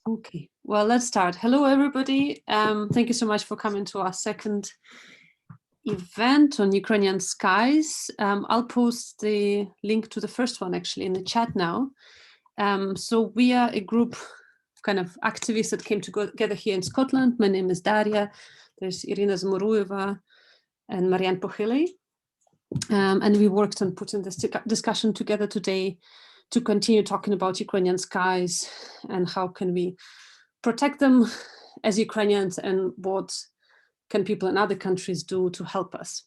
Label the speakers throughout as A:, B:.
A: Okay, well, let's start. Hello, everybody. Thank you so much for coming to our second event on Ukrainian skies. I'll post the link to the first one actually in the chat now. So we are a group of kind of activists that came together here in Scotland. My name is Daria. There's Irina Zmurueva and Marianne Pohili. And we worked on putting this discussion together today to continue talking about Ukrainian skies and how can we protect them as Ukrainians and what can people in other countries do to help us.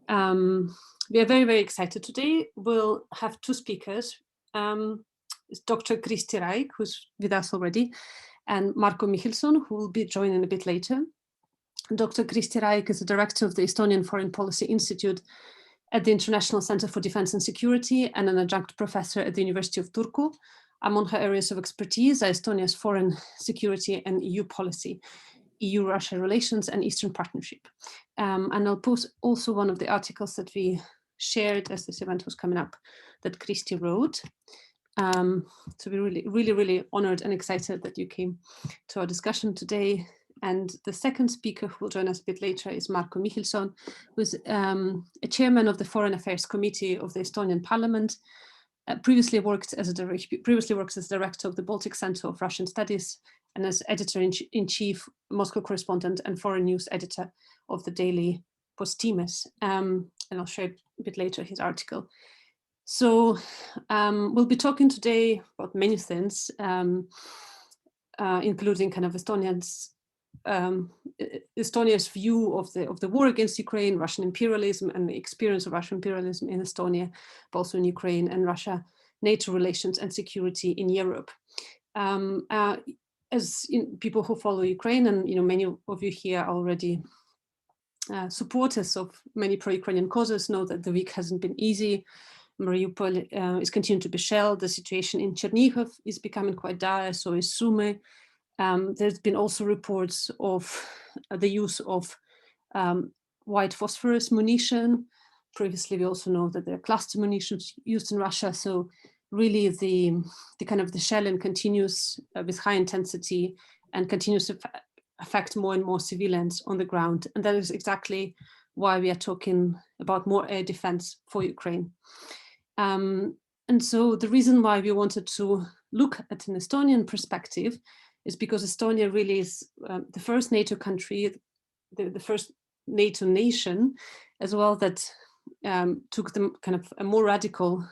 A: We are very, very excited today. We'll have two speakers. It's Dr. Kristí Raik, who's with us already, and Marko Mihkelson, who will be joining a bit later. Dr. Kristí Raik is the director of the Estonian Foreign Policy Institute at the International Center for Defense and Security and an adjunct professor at the University of Turku. Among her areas of expertise are Estonia's foreign security and EU policy, EU-Russia relations and Eastern Partnership. And I'll post also one of the articles that we shared as this event was coming up that Kristí wrote. So we're really honored and excited that you came to our discussion today. And the second speaker who will join us a bit later is Marko Mihkelson, who's a chairman of the Foreign Affairs Committee of the Estonian Parliament. Previously works as director of the Baltic Center of Russian Studies and as editor-in-chief, Moscow correspondent and foreign news editor of the daily Postimees. And I'll share a bit later his article. So we'll be talking today about many things, including kind of Estonia's view of the war against Ukraine, Russian imperialism, and the experience of Russian imperialism in Estonia, but also in Ukraine, and Russia-NATO relations and security in Europe. As people who follow Ukraine, and many of you here are already supporters of many pro-Ukrainian causes, know that the week hasn't been easy. Mariupol is continuing to be shelled. The situation in Chernihiv is becoming quite dire, so is Sumy. There's been also reports of the use of white phosphorus munition. Previously, we also know that there are cluster munitions used in Russia. So really the shelling continues with high intensity and continues to affect more and more civilians on the ground. And that is exactly why we are talking about more air defense for Ukraine. And so the reason why we wanted to look at an Estonian perspective is because Estonia really is the first NATO country, the first NATO nation as well that took the kind of a more radical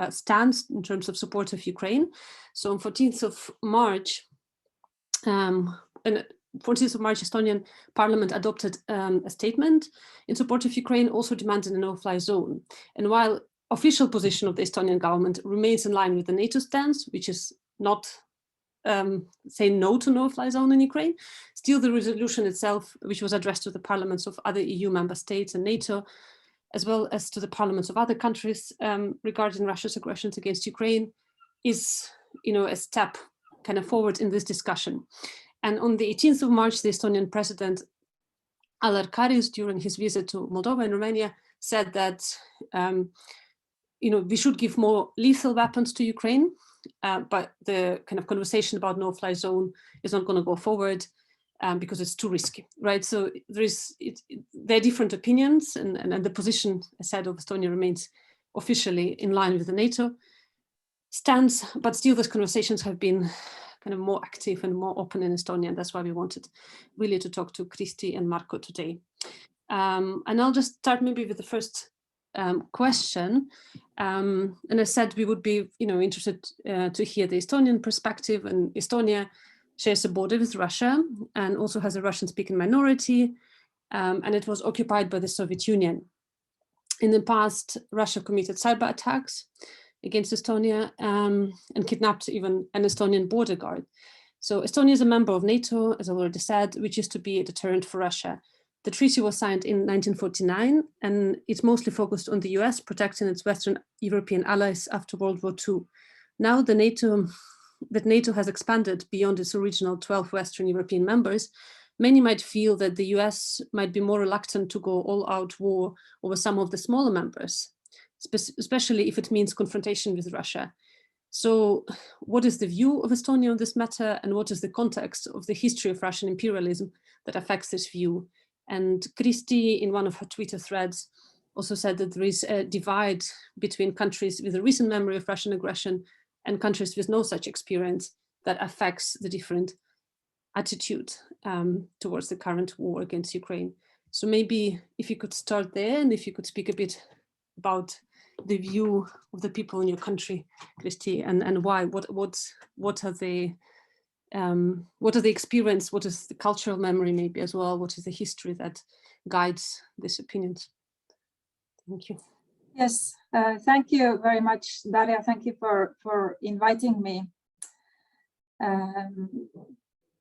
A: stance in terms of support of Ukraine. So on 14th of March, Estonian Parliament adopted a statement in support of Ukraine, also demanding a no-fly zone. And while official position of the Estonian government remains in line with the NATO stance, which is not saying no to no-fly zone in Ukraine, still the resolution itself, which was addressed to the parliaments of other EU member states and NATO, as well as to the parliaments of other countries regarding Russia's aggressions against Ukraine, is a step kind of forward in this discussion. And on the 18th of March, the Estonian president, Alar Karis, during his visit to Moldova and Romania, said that we should give more lethal weapons to Ukraine, but the kind of conversation about no-fly zone is not going to go forward because it's too risky, right? So there are different opinions, and the position, as said, of Estonia remains officially in line with the NATO stance, but still those conversations have been kind of more active and more open in Estonia, and that's why we wanted really to talk to Kristí and Marko today. And I'll just start maybe with the first question. And I said we would be interested to hear the Estonian perspective, and Estonia shares a border with Russia and also has a Russian-speaking minority, and it was occupied by the Soviet Union. In the past, Russia committed cyber attacks against Estonia and kidnapped even an Estonian border guard. So Estonia is a member of NATO, as I already said, which used to be a deterrent for Russia. The treaty was signed in 1949, and it's mostly focused on the US protecting its Western European allies after World War II. Now that NATO has expanded beyond its original 12 Western European members, many might feel that the US might be more reluctant to go all-out war over some of the smaller members, especially if it means confrontation with Russia. So what is the view of Estonia on this matter, and what is the context of the history of Russian imperialism that affects this view? And Kristí, in one of her Twitter threads, also said that there is a divide between countries with a recent memory of Russian aggression and countries with no such experience that affects the different attitude towards the current war against Ukraine. So maybe if you could start there, and if you could speak a bit about the view of the people in your country, Kristí, and why, what are the experience, what is the cultural memory maybe as well, what is the history that guides these opinions? Thank you.
B: Yes, thank you very much, Daria. Thank you for inviting me.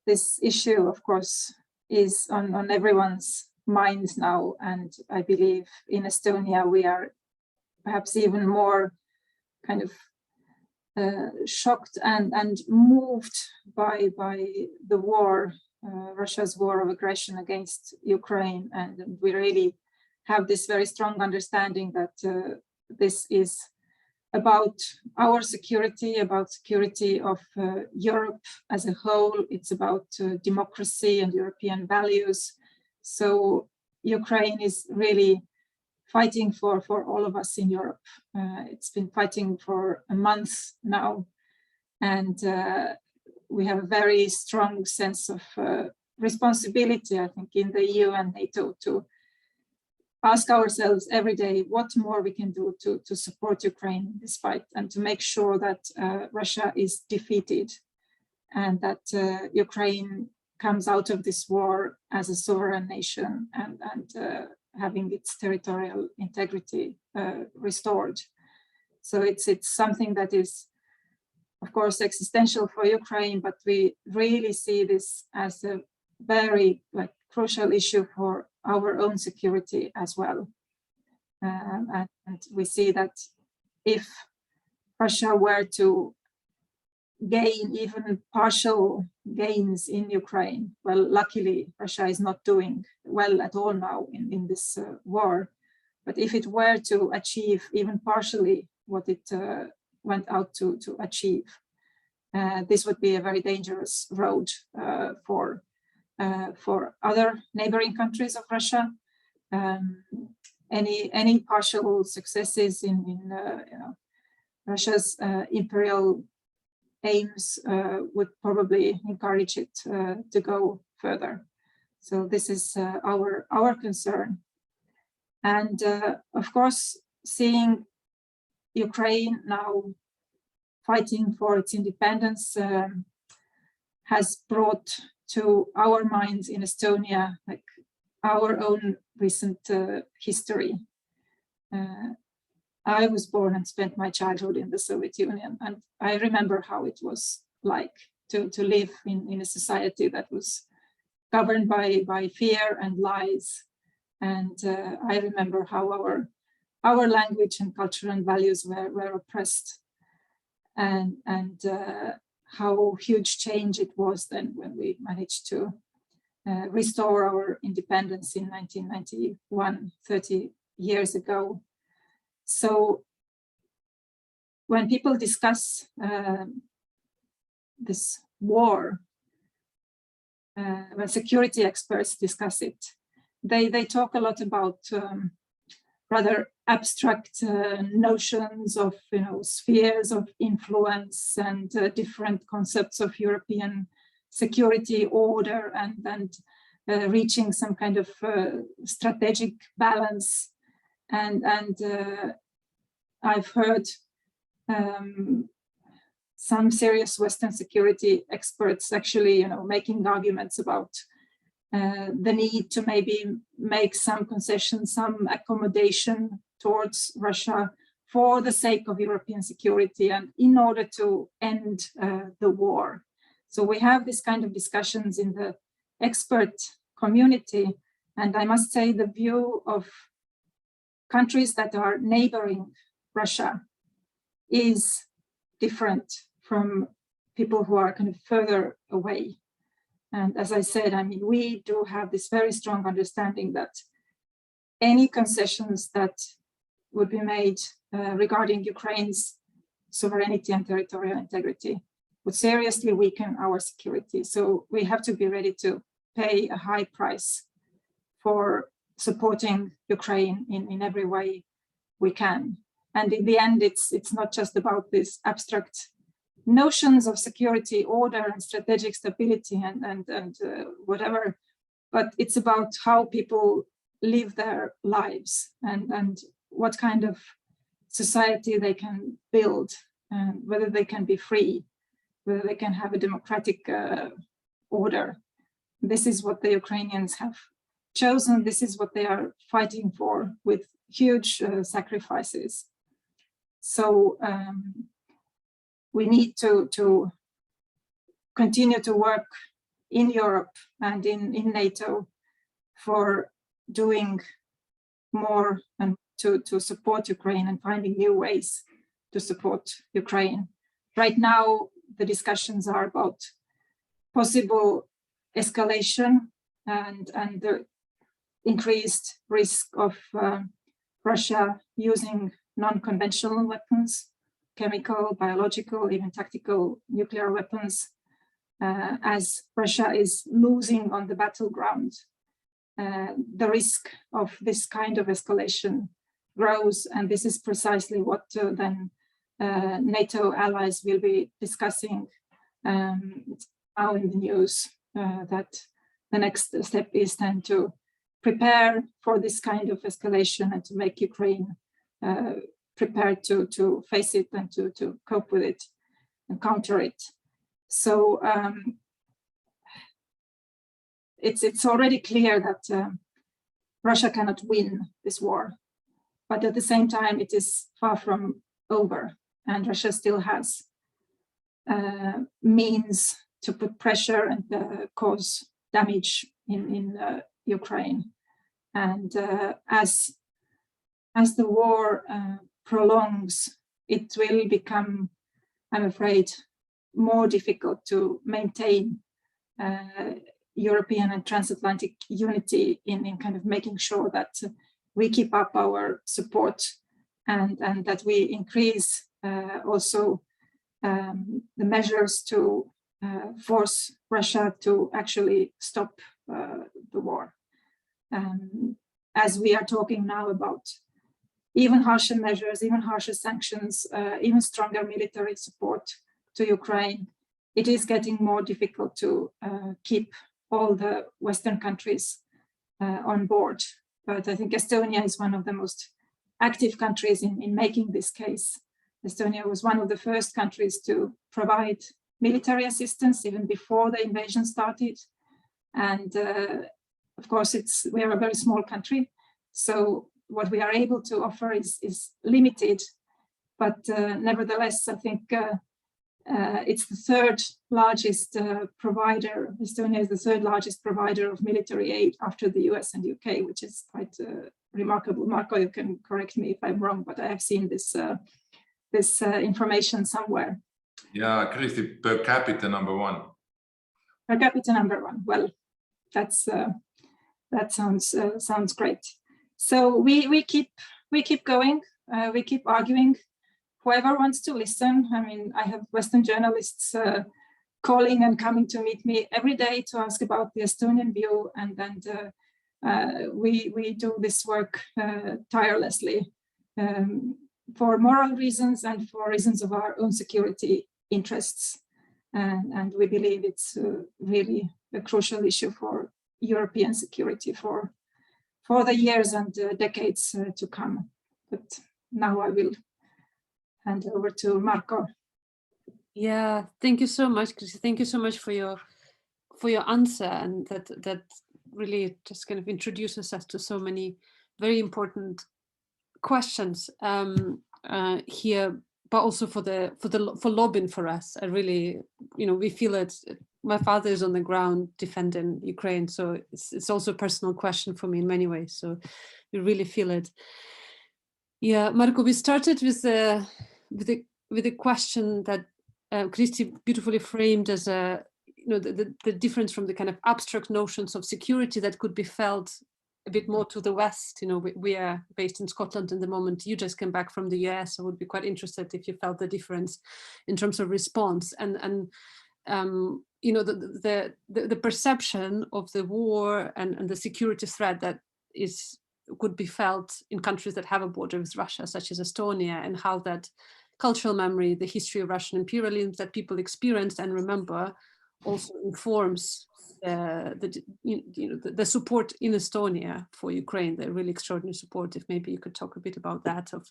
B: This issue, of course, is on everyone's minds now, and I believe in Estonia we are perhaps even more kind of shocked and moved by the war, Russia's war of aggression against Ukraine, and we really have this very strong understanding that this is about our security, about security of Europe as a whole. It's about democracy and European values. So Ukraine is really fighting for all of us in Europe. It's been fighting for a month now, and we have a very strong sense of responsibility, I think, in the EU and NATO to ask ourselves every day what more we can do to support Ukraine in this fight, and to make sure that Russia is defeated and that Ukraine comes out of this war as a sovereign nation and having its territorial integrity restored. So it's something that is, of course, existential for Ukraine, but we really see this as a very crucial issue for our own security as well. And we see that if Russia were to gain even partial gains in Ukraine, well, luckily Russia is not doing well at all now in this war, but if it were to achieve even partially what it went out to achieve, this would be a very dangerous road for other neighboring countries of Russia. Any partial successes in Russia's imperial aims would probably encourage it to go further. So this is our concern. And of course, seeing Ukraine now fighting for its independence has brought to our minds in Estonia our own recent history. I was born and spent my childhood in the Soviet Union, and I remember how it was like to live in a society that was governed by fear and lies. And I remember how our language and culture and values were oppressed, and how huge change it was then when we managed to restore our independence in 1991, 30 years ago. So when people discuss this war, when security experts discuss it, they talk a lot about rather abstract notions of spheres of influence and different concepts of European security order and reaching some kind of strategic balance. And I've heard some serious Western security experts actually, making arguments about the need to maybe make some concessions, some accommodation towards Russia for the sake of European security and in order to end the war. So we have this kind of discussions in the expert community, and I must say the view of countries that are neighboring Russia is different from people who are kind of further away. And as I said, we do have this very strong understanding that any concessions that would be made regarding Ukraine's sovereignty and territorial integrity, would seriously weaken our security. So we have to be ready to pay a high price for supporting Ukraine in every way we can. And in the end, it's not just about these abstract notions of security, order, and strategic stability, and whatever, but it's about how people live their lives and what kind of society they can build, whether they can be free, whether they can have a democratic order. This is what the Ukrainians have chosen. This is what they are fighting for with huge sacrifices. So we need to continue to work in Europe and in NATO for doing more and to support Ukraine and finding new ways to support Ukraine. Right now, the discussions are about possible escalation and the increased risk of Russia using non-conventional weapons, chemical, biological, even tactical nuclear weapons, as Russia is losing on the battleground. The risk of this kind of escalation grows, and this is precisely what then NATO allies will be discussing now in the news, that the next step is then to prepare for this kind of escalation and to make Ukraine prepared to face it and to cope with it and counter it. So it's already clear that Russia cannot win this war, but at the same time it is far from over, and Russia still has means to put pressure and cause damage in Ukraine. And as the war prolongs, it will become, I'm afraid, more difficult to maintain European and transatlantic unity in kind of making sure that we keep up our support and that we increase also the measures to force Russia to actually stop the war. As we are talking now about even harsher measures, even harsher sanctions, even stronger military support to Ukraine, it is getting more difficult to keep all the Western countries on board. But I think Estonia is one of the most active countries in making this case. Estonia was one of the first countries to provide military assistance even before the invasion started. And of course, we are a very small country, so what we are able to offer is limited, but nevertheless, I think it's the third largest provider. Estonia is the third largest provider of military aid after the US and UK, which is quite remarkable. Marko, you can correct me if I'm wrong, but I have seen this information somewhere.
C: Yeah, Kristī, per capita #1.
B: Per capita #1. Well, that sounds great. So we keep going. We keep arguing. Whoever wants to listen. I mean, I have Western journalists calling and coming to meet me every day to ask about the Estonian view, and then we do this work tirelessly for moral reasons and for reasons of our own security interests. And we believe it's really a crucial issue for European security for the years and decades to come. But now I will hand over to Marko.
A: Yeah, thank you so much, Kristī. Thank you so much for your answer, and that really just kind of introduces us to so many very important questions here, but also for lobbying for us. I really, we feel it. My father is on the ground defending Ukraine, so it's also a personal question for me in many ways. So we really feel it. Yeah, Marko, we started with the question that Kristī beautifully framed as the difference from the kind of abstract notions of security that could be felt a bit more to the west. You know, we are based in Scotland at the moment. You just came back from the US. I would be quite interested if you felt the difference in terms of response and you know, the perception of the war and the security threat that could be felt in countries that have a border with Russia, such as Estonia, and how that cultural memory, the history of Russian imperialism that people experienced and remember, also informs the support in Estonia for Ukraine, the really extraordinary support. If maybe you could talk a bit about that, of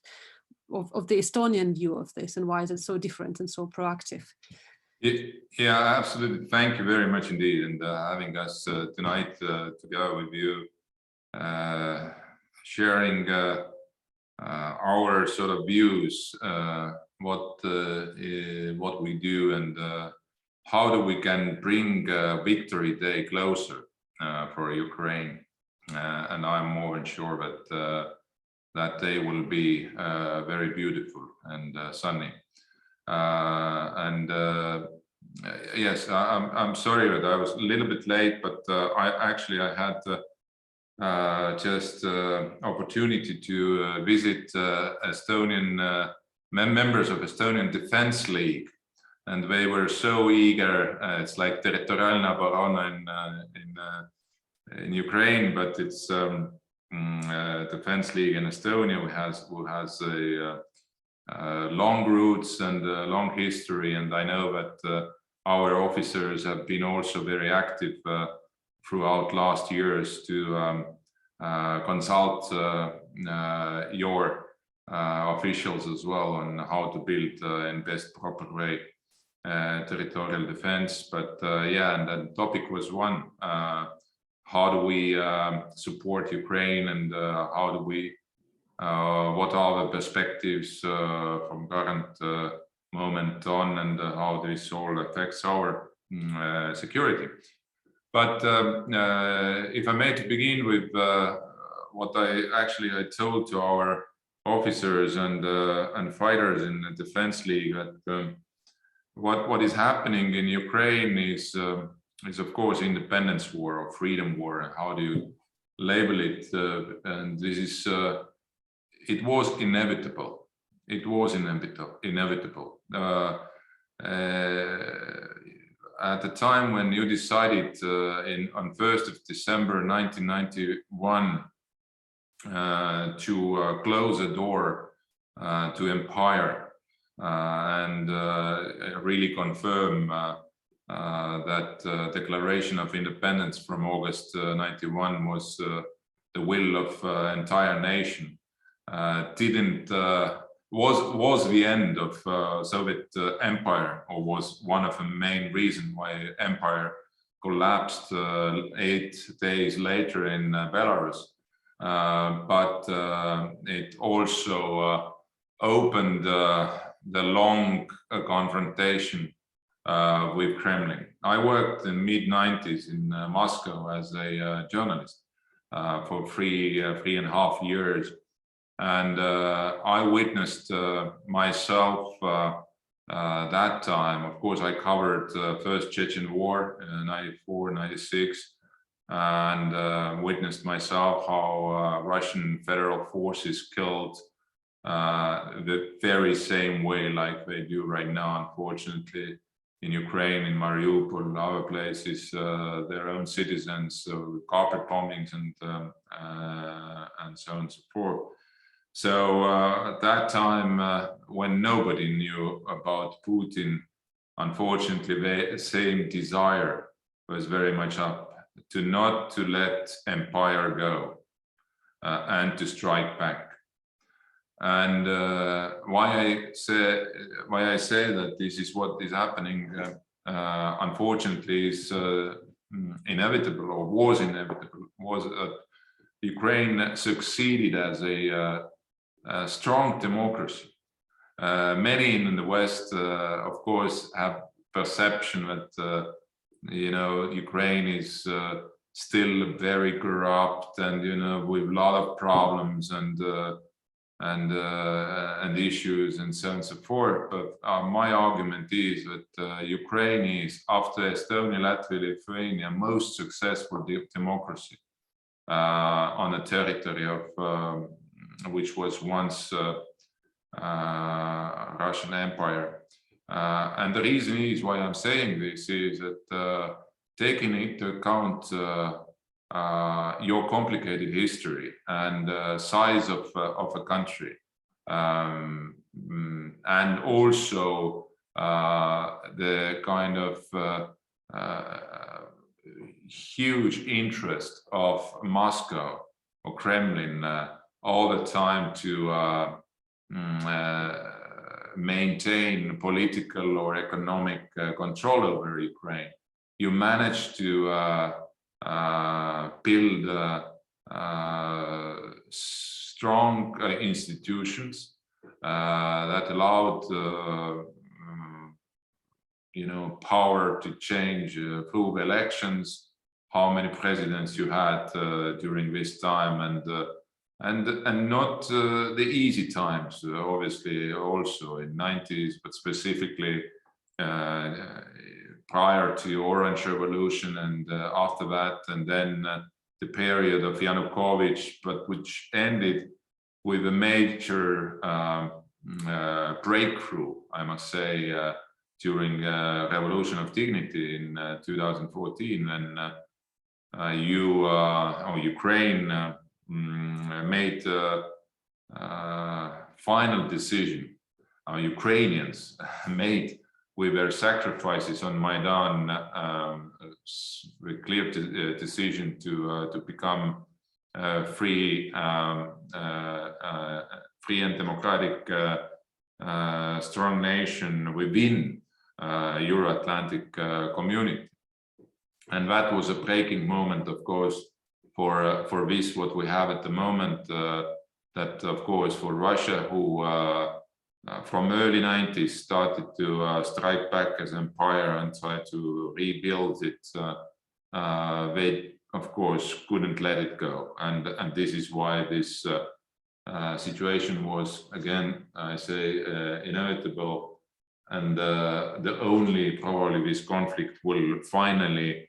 A: the Estonian view of this, and why is it so different and so proactive?
C: Yeah, absolutely. Thank you very much indeed, and having us tonight together with you, sharing our sort of views, what we do, and how we can bring Victory Day closer for Ukraine. And I'm more than sure that that day will be very beautiful and sunny. Yes, I'm sorry that I was a little bit late, but I had just opportunity to visit Estonian members of Estonian Defense League, and they were so eager. It's like Territorialna Obrona in Ukraine, but it's Defense League in Estonia, who has a long roots and a long history, and I know that our officers have been also very active throughout last years to consult your officials as well on how to build in best proper way territorial defense. But yeah, and the topic was one, how do we support Ukraine, and how do we what are the perspectives from current moment on, and how this all affects our security. But if I may to begin with what I told to our officers and fighters in the Defense League, that what is happening in Ukraine is of course independence war or freedom war. How do you label it? And this is it was inevitable. It was inevitable. At the time when you decided on 1st of December 1991 to close the door to empire and really confirm that Declaration of Independence from August 91 was the will of entire nation, was the end of Soviet empire, or was one of the main reasons why empire collapsed 8 days later in Belarus. But it also opened the long confrontation with Kremlin. I worked in mid-90s in Moscow as a journalist for three and a half years. And I witnessed myself that time. Of course, I covered first Chechen War in 94, 96, and witnessed myself how Russian federal forces killed the very same way like they do right now, unfortunately, in Ukraine, in Mariupol, other places, their own citizens, so carpet bombings and so on and so forth. So at that time, when nobody knew about Putin, unfortunately, the same desire was very much up to not to let empire go and to strike back. And why I say that this is what is happening, unfortunately, is inevitable, or was inevitable, was that Ukraine succeeded as a strong democracy. Many in the West, of course, have perception that Ukraine is still very corrupt, and with a lot of problems and issues and so on and so forth. But my argument is that Ukraine is, after Estonia, Latvia, Lithuania, most successful democracy on a territory of which was once Russian Empire. And the reason is why I'm saying this is that taking into account your complicated history and size of a country, and also the kind of huge interest of Moscow or Kremlin all the time to maintain political or economic control over Ukraine, you managed to build strong institutions that allowed power to change through elections, how many presidents you had during this time, and not the easy times, obviously also in 90s, but specifically prior to Orange Revolution and after that, and then the period of Yanukovych, but which ended with a major breakthrough, I must say, during Revolution of Dignity in 2014, when Ukraine made final decision. Ukrainians made with their sacrifices on Maidan a clear decision to become free and democratic strong nation within Euro-Atlantic community. And that was a breaking moment, of course, for this, what we have at the moment, that, of course, for Russia, who from early 90s started to strike back as empire and try to rebuild it, they, of course, couldn't let it go. And this is why this situation was, again, I say, inevitable. And the only, probably, this conflict will finally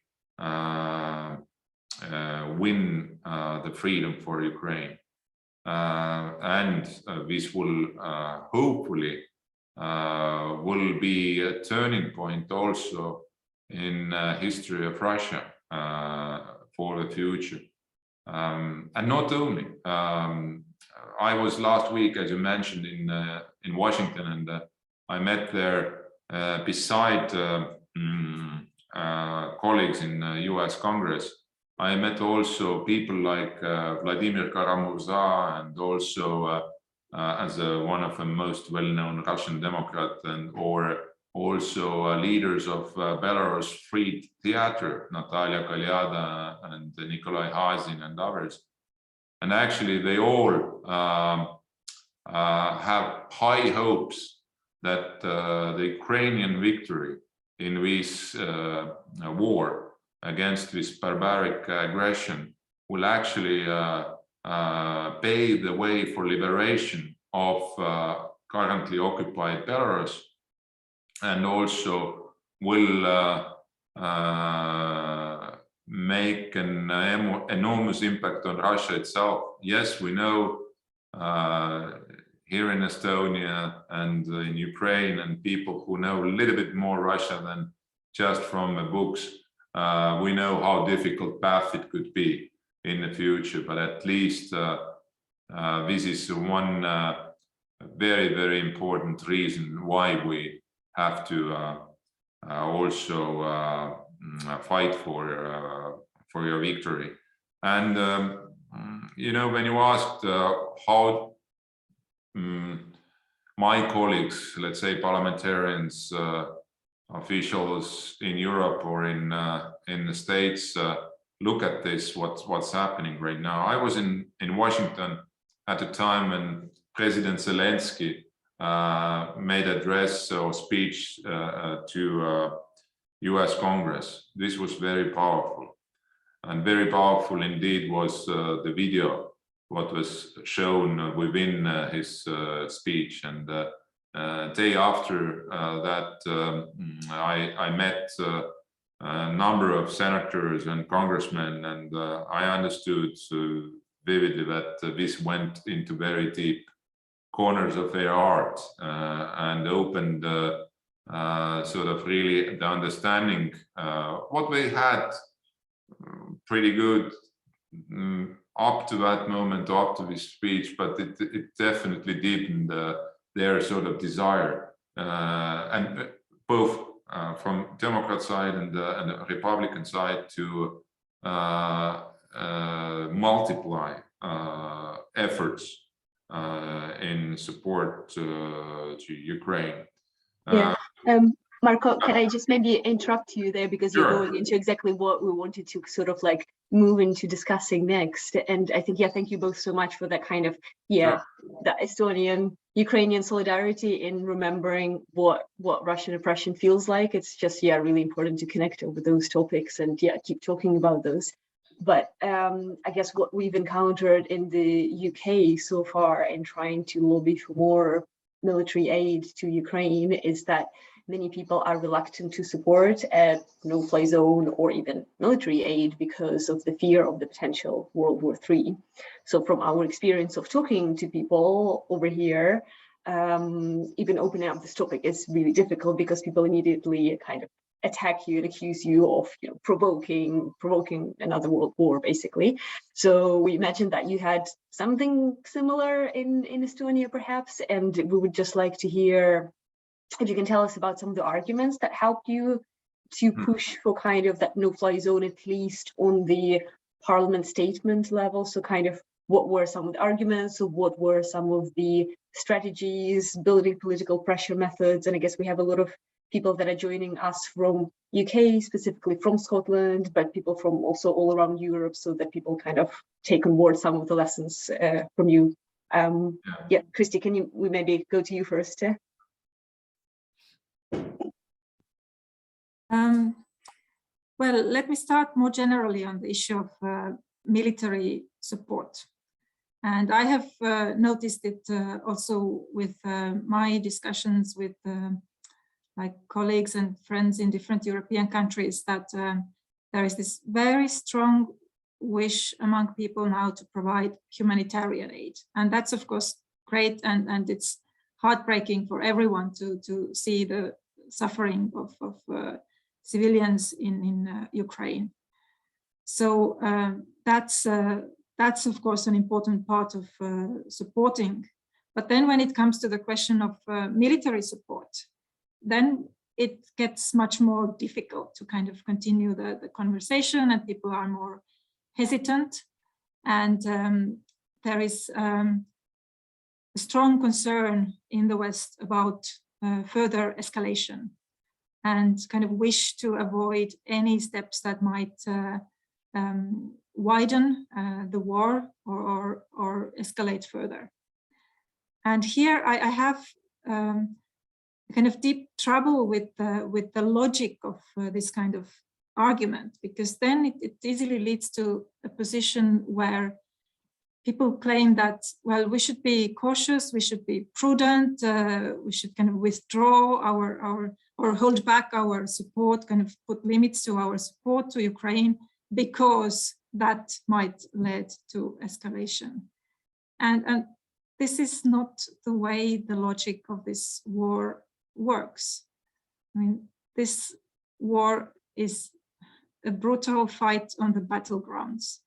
C: win the freedom for Ukraine. And this will hopefully will be a turning point also in history of Russia for the future. And not only, I was last week, as you mentioned, in Washington, and I met there beside colleagues in US Congress. I met also people like Vladimir Kara-Murza, and also as one of the most well-known Russian Democrat, and or also leaders of Belarus Free Theater, Natalia Kaliada and Nikolai Hazin and others. And actually they all have high hopes that the Ukrainian victory in this war against this barbaric aggression will actually pave the way for liberation of currently occupied Belarus, and also will make an enormous impact on Russia itself. Yes, we know here in Estonia and in Ukraine, and people who know a little bit more Russia than just from the books, we know how difficult path it could be in the future, but at least this is one very, very important reason why we have to also fight for your victory. And you know, when you asked how my colleagues, let's say parliamentarians, officials in Europe or in the States look at this, what's happening right now. I was in Washington at the time when President Zelensky made address or speech to US Congress. This was very powerful, and very powerful indeed was the video what was shown within his speech. And day after that, I met a number of senators and congressmen, and I understood vividly that this went into very deep corners of their heart and opened sort of really the understanding what they had pretty good up to that moment, up to this speech, but it definitely deepened their sort of desire, and both from Democrat side and the Republican side to multiply efforts in support to Ukraine.
D: Yeah. Marko, can I just maybe interrupt you there, because you're going into exactly what we wanted to sort of like move into discussing next. And I think, yeah, thank you both so much for that kind of, the Estonian Ukrainian solidarity in remembering what Russian oppression feels like. It's just, really important to connect over those topics and keep talking about those. But I guess what we've encountered in the UK so far in trying to lobby for more military aid to Ukraine is that many people are reluctant to support a no-fly zone or even military aid because of the fear of the potential World War III. So from our experience of talking to people over here, even opening up this topic is really difficult because people immediately kind of attack you and accuse you of provoking another world war, basically. So we imagine that you had something similar in Estonia, perhaps, and we would just like to hear if you can tell us about some of the arguments that helped you to push for kind of that no-fly zone, at least on the parliament statement level. So kind of what were some of the arguments, or what were some of the strategies, building political pressure methods? And I guess we have a lot of people that are joining us from UK, specifically from Scotland, but people from also all around Europe, so that people kind of take on board some of the lessons from you. Kristí, we maybe go to you first?
B: Well, let me start more generally on the issue of military support. And I have noticed it also with my discussions with like colleagues and friends in different European countries, that there is this very strong wish among people now to provide humanitarian aid. And that's of course great, and it's heartbreaking for everyone to see the suffering of civilians in Ukraine. So that's of course an important part of supporting. But then when it comes to the question of military support, then it gets much more difficult to kind of continue the conversation, and people are more hesitant. And there is a strong concern in the West about further escalation, and kind of wish to avoid any steps that might widen the war or escalate further. And here I have kind of deep trouble with the logic of this kind of argument, because then it easily leads to a position where people claim that, well, we should be cautious, we should be prudent, we should kind of withdraw our or hold back our support, kind of put limits to our support to Ukraine, because that might lead to escalation. And this is not the way the logic of this war works. I mean, this war is a brutal fight on the battlegrounds,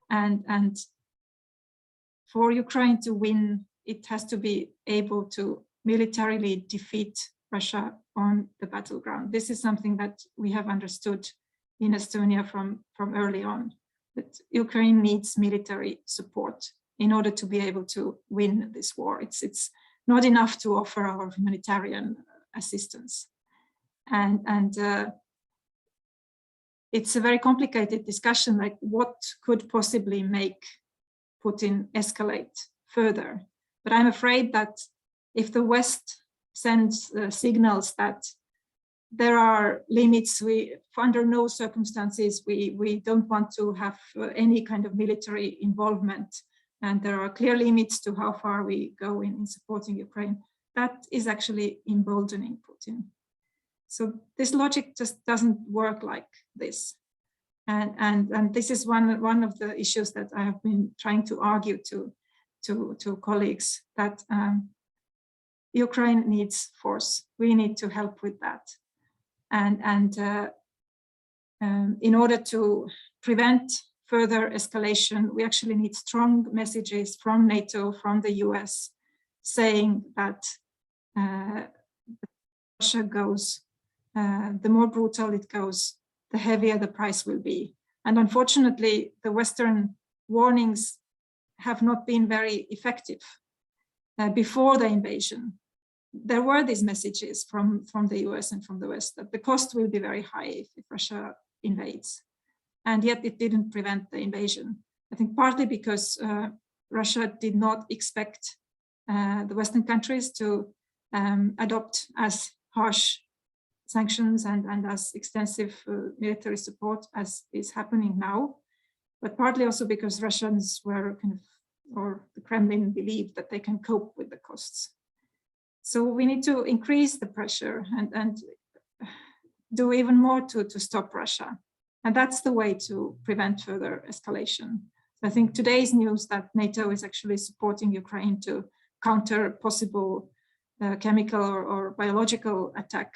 B: and for Ukraine to win, it has to be able to militarily defeat Russia on the battleground. This is something that we have understood in Estonia from early on, that Ukraine needs military support in order to be able to win this war. It's not enough to offer our humanitarian assistance. And it's a very complicated discussion, like what could possibly make Putin escalate further. But I'm afraid that if the West sends signals that there are limits, under no circumstances, we don't want to have any kind of military involvement, and there are clear limits to how far we go in supporting Ukraine, that is actually emboldening Putin. So this logic just doesn't work like this. And this is one of the issues that I have been trying to argue to colleagues, that Ukraine needs force. We need to help with that. And in order to prevent further escalation, we actually need strong messages from NATO, from the US, saying that Russia goes, the more brutal it goes, the heavier the price will be. And unfortunately, the Western warnings have not been very effective. Before the invasion, there were these messages from the US and from the West that the cost will be very high if Russia invades. And yet it didn't prevent the invasion. I think partly because Russia did not expect the Western countries to adopt as harsh sanctions and as extensive military support as is happening now, but partly also because Russians were or the Kremlin believed that they can cope with the costs. So we need to increase the pressure and do even more to stop Russia. And that's the way to prevent further escalation. So I think today's news that NATO is actually supporting Ukraine to counter possible chemical or biological attack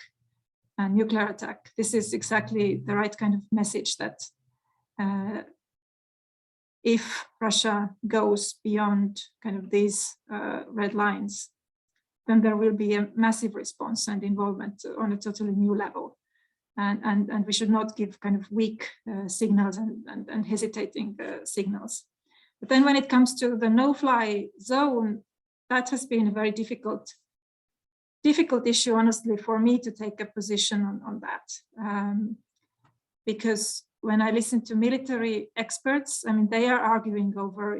B: and nuclear attack, this is exactly the right kind of message that if Russia goes beyond kind of these red lines, then there will be a massive response and involvement on a totally new level. And we should not give kind of weak signals and hesitating signals. But then when it comes to the no-fly zone, that has been a very difficult issue, honestly, for me to take a position on that. Because when I listen to military experts, I mean, they are arguing over,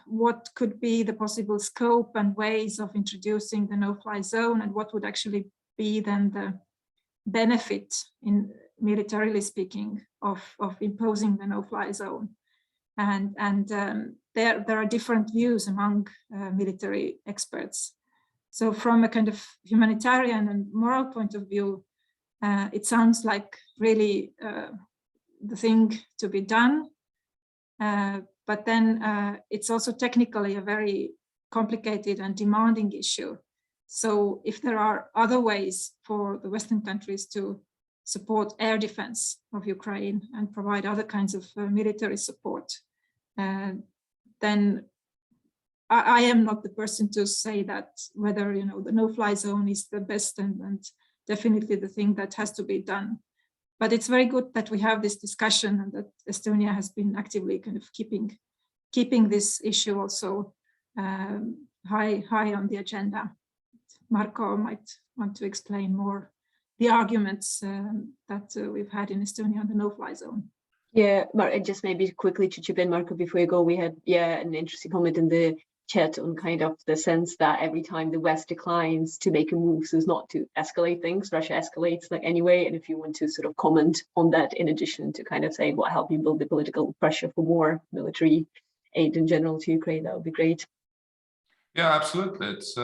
B: what could be the possible scope and ways of introducing the no-fly zone, and what would actually be then the benefit, in militarily speaking, of imposing the no-fly zone. And there are different views among military experts. So from a kind of humanitarian and moral point of view, it sounds like really the thing to be done. But then it's also technically a very complicated and demanding issue. So if there are other ways for the Western countries to support air defense of Ukraine and provide other kinds of military support, then I am not the person to say that whether the no-fly zone is the best and definitely the thing that has to be done. But it's very good that we have this discussion and that Estonia has been actively kind of keeping this issue also high on the agenda. Marko might want to explain more the arguments that we've had in Estonia on the no-fly zone.
D: Yeah, just maybe quickly to chip in, Marko, before you go, we had an interesting comment in the chat on kind of the sense that every time the West declines to make a move so as not to escalate things, Russia escalates like anyway. And if you want to sort of comment on that, in addition to kind of saying what helping build the political pressure for more military aid in general to Ukraine, that would be great.
C: Yeah, absolutely. It's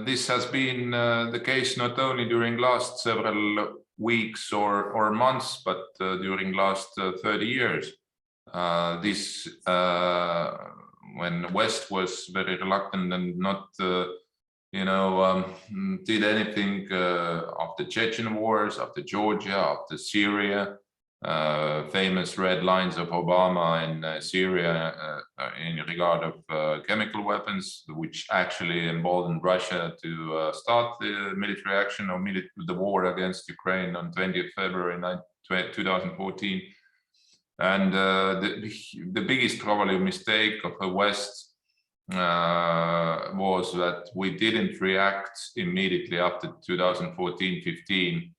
C: this has been the case not only during last several weeks or months, but during last 30 years. When the West was very reluctant and not, did anything after Chechen wars, after Georgia, after Syria, famous red lines of Obama in Syria in regard of chemical weapons, which actually emboldened Russia to start the military action or the war against Ukraine on 20th February 2014. And the biggest probably mistake of the West was that we didn't react immediately after 2014-15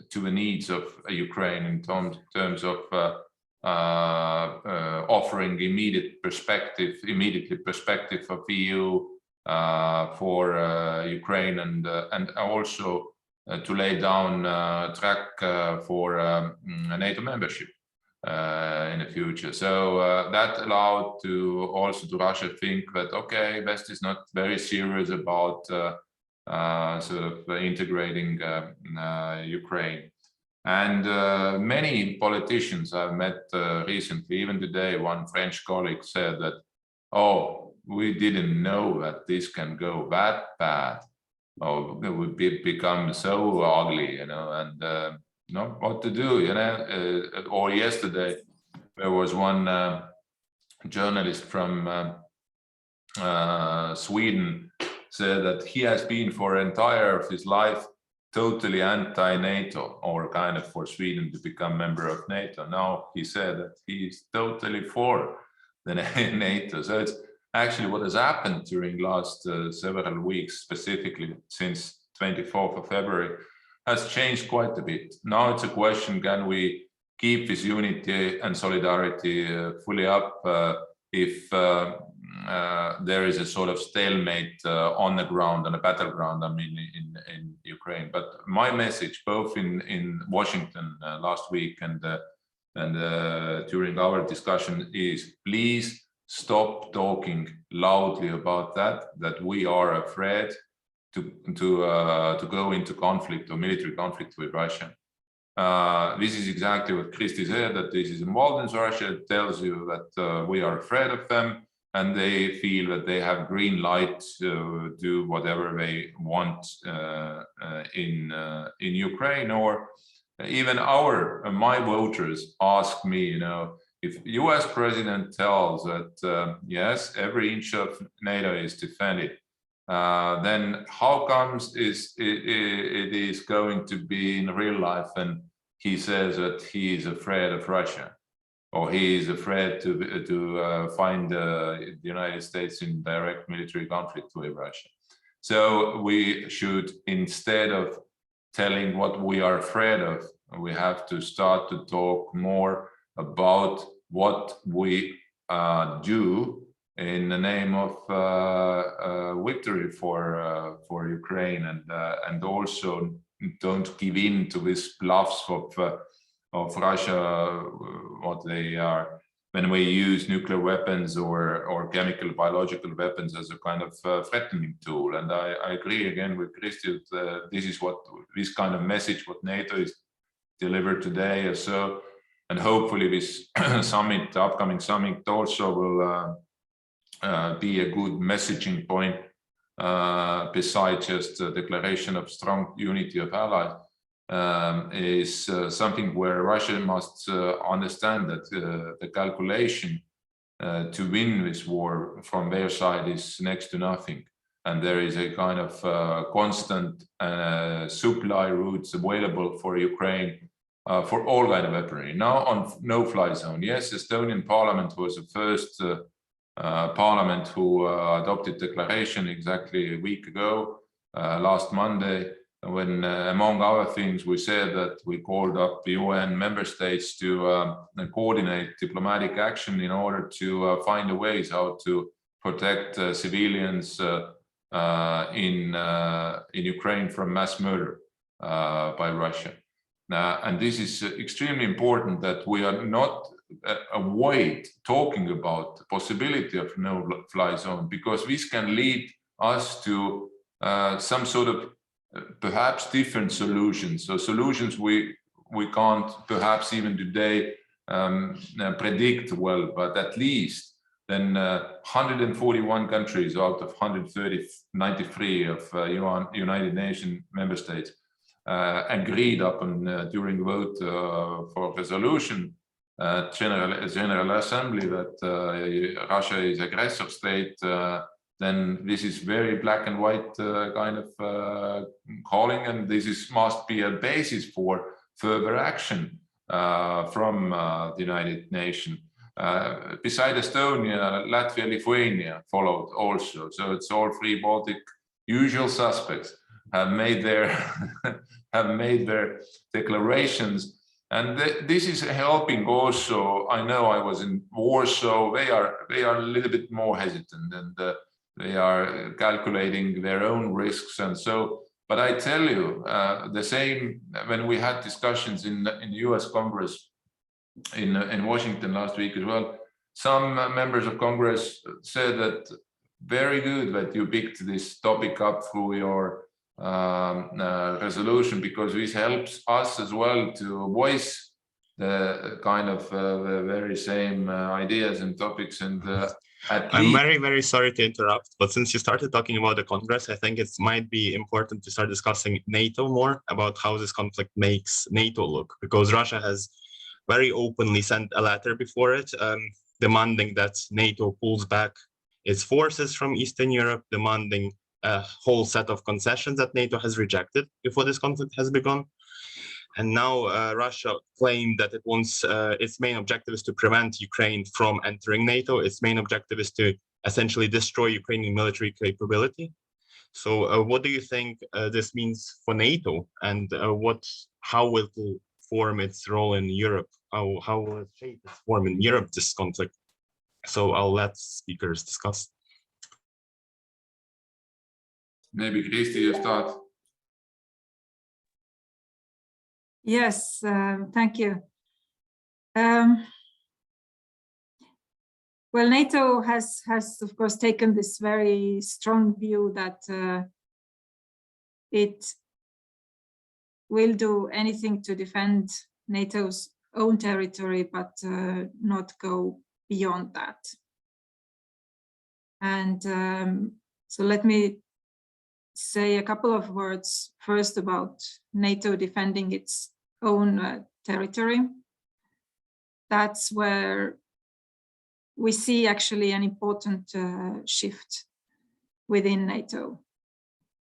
C: to the needs of Ukraine in terms of offering immediately perspective of EU for Ukraine and also to lay down track for NATO membership in the future. So that allowed to Russia think that, okay, West is not very serious about sort of integrating Ukraine. And many politicians I've met recently, even today, one French colleague said that, oh, we didn't know that this can go that bad, or it would become so ugly, you know, and not what to do, you know. Or yesterday, there was one journalist from Sweden said that he has been for entire of his life totally anti-NATO, or kind of for Sweden to become member of NATO. Now he said that he's totally for the NATO. So it's actually what has happened during last several weeks, specifically since 24th of February, has changed quite a bit. Now it's a question, can we keep this unity and solidarity fully up if there is a sort of stalemate on the ground, on a battleground, I mean, in Ukraine. But my message, both in Washington last week and during our discussion, is please stop talking loudly about that we are afraid to go into conflict or military conflict with Russia. This is exactly what Kristī said, that this is involved in Russia. It tells you that we are afraid of them, and they feel that they have green light to do whatever they want in Ukraine. Or even my voters ask me, you know, if US president tells that yes, every inch of NATO is defended, then how comes it is going to be in real life and he says that he is afraid of Russia, or he is afraid to find the United States in direct military conflict with Russia? So we should, instead of telling what we are afraid of, we have to start to talk more about what we do in the name of victory for Ukraine, and also don't give in to these bluffs of Russia, what they are, when we use nuclear weapons or chemical biological weapons as a kind of threatening tool. And I agree again with Kristī that this kind of message what NATO is delivered today or so, and hopefully this summit, the upcoming summit, also will be a good messaging point besides just a declaration of strong unity of allies. Is something where Russia must understand that the calculation to win this war from their side is next to nothing, and there is a kind of constant supply routes available for Ukraine for all kind of weaponry. Now on no-fly zone, yes, Estonian Parliament was the first parliament who adopted declaration exactly a week ago, last Monday, when among other things we said that we called up the UN member states to coordinate diplomatic action in order to find a ways how to protect civilians in Ukraine from mass murder by Russia. And this is extremely important, that we are not avoid talking about the possibility of no-fly zone, because this can lead us to some sort of perhaps different solutions. So solutions we can't perhaps even today predict well, but at least then 141 countries out of 93 of United Nations member states agreed upon during the vote for resolution General Assembly that Russia is aggressor state. Then this is very black and white kind of calling, and this must be a basis for further action from the United Nations. Beside Estonia, Latvia, Lithuania followed also. So it's all three Baltic usual suspects have made their declarations, and this is helping also. I know I was in Warsaw. They are a little bit more hesitant, and they are calculating their own risks, and so. But I tell you, the same when we had discussions in the U.S. Congress in Washington last week as well. Some members of Congress said that very good that you picked this topic up through your resolution, because this helps us as well to voice the kind of the very same ideas and topics. And
E: I'm very, very sorry to interrupt, but since you started talking about the Congress, I think it might be important to start discussing NATO more, about how this conflict makes NATO look, because Russia has very openly sent a letter before it, demanding that NATO pulls back its forces from Eastern Europe, demanding a whole set of concessions that NATO has rejected before this conflict has begun. And now Russia claimed that it wants, its main objective is to prevent Ukraine from entering NATO. Its main objective is to essentially destroy Ukrainian military capability. So what do you think this means for NATO, and how will it form its role in Europe? How will it shape its form in Europe, this conflict? So I'll let speakers discuss.
C: Maybe Kristī, you start.
B: Yes, thank you. Well, NATO has of course taken this very strong view that it will do anything to defend NATO's own territory, but not go beyond that. And so let me say a couple of words first about NATO defending its own territory. That's where we see actually an important shift within NATO.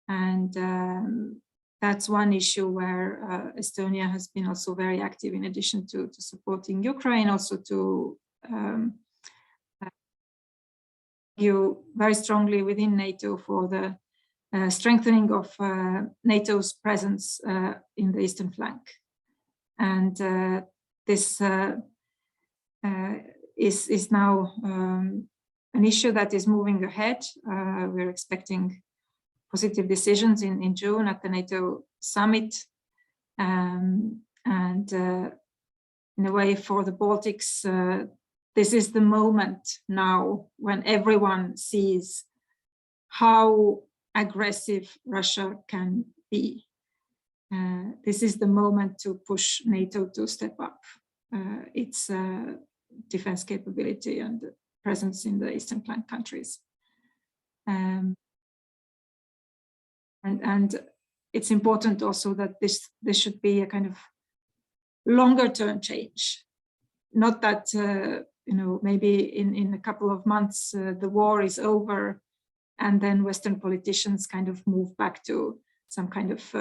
B: And that's one issue where Estonia has been also very active, in addition to supporting Ukraine, also to argue very strongly within NATO for the strengthening of NATO's presence in the eastern flank. And this is now an issue that is moving ahead. We're expecting positive decisions in June at the NATO summit. And in a way, for the Baltics, this is the moment now when everyone sees how aggressive Russia can be. This is the moment to push NATO to step up its defense capability and presence in the eastern flank countries. And it's important also that this should be a kind of longer term change. Not that, maybe in a couple of months, the war is over and then Western politicians kind of move back to some kind of